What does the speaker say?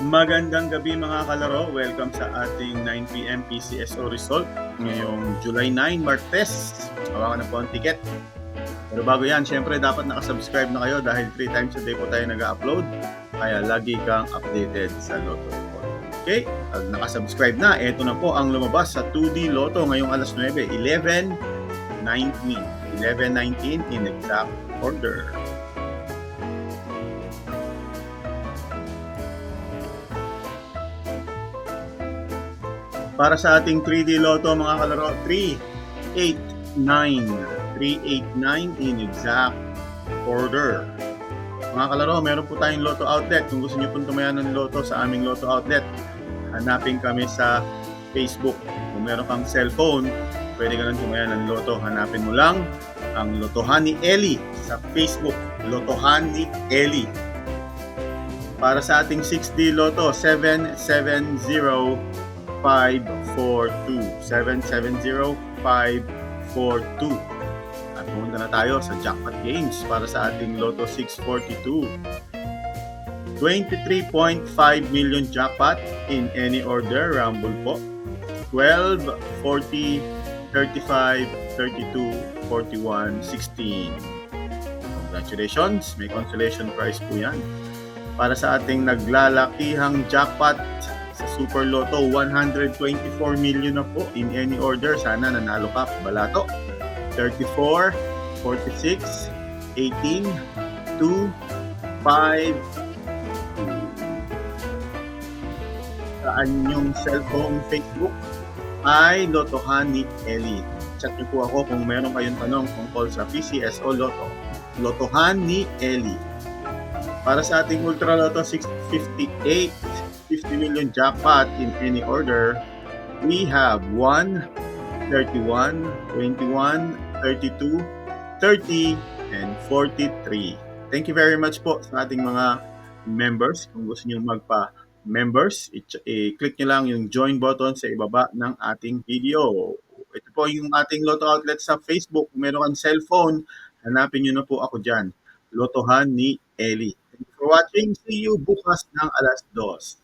Magandang gabi mga kalaro. Welcome sa ating 9 p.m. PCSO result ngayong July 9, Martes. Hawakan na po ang ticket. Pero bago yan, syempre dapat nakasubscribe na kayo dahil 3 times a day po tayo nag-upload. Kaya lagi kang updated sa Lotto Report. Okay? Pag nakasubscribe na, eto na po ang lumabas sa 2D Lotto ngayong alas 9, 11:19. 11:19 in exact order. Para sa ating 3D Lotto mga kalaro, 389. 389 in exact order. Mga kalaro, meron po tayong Lotto outlet. Kung gusto niyo pong tumayan ng Lotto sa aming Lotto outlet, hanapin kami sa Facebook. Kung meron kang cellphone, pwede ka nang tumayan ng Lotto. Hanapin mo lang ang Lotohan ni Eli sa Facebook. Lotohan ni Eli. Para sa ating 6D Lotto, 770-542. 770-542. At pumunta na tayo sa jackpot games para sa ating Lotto 642. 23.5 million jackpot in any order. Rumble po. 12, 40, 35, 32, 41, 16. Congratulations! May consolation prize po yan. Para sa ating naglalakihang jackpot sa Super Lotto, 124 million na po in any order. Sana nanalo ka, balato. 34, 46, 18, 2, 5, sa inyong cellphone Facebook ay Lotohan ni Eli. Chat niyo po ako kung meron kayong tanong tungkol sa PCSO Lotto. Lotohan ni Eli. Para sa ating Ultra Lotto 658, 50 million jackpot in any order, we have 1, 31, 21, 32, 30, and 43. Thank you very much po sa ating mga members. Kung gusto niyo magpa-members, i-click nyo lang yung join button sa ibaba ng ating video. Ito po yung ating Lotto outlet sa Facebook. Kung meron kang cellphone, hanapin nyo na po ako dyan. Lotohan ni Eli. Thank you for watching. See you bukas ng alas 2.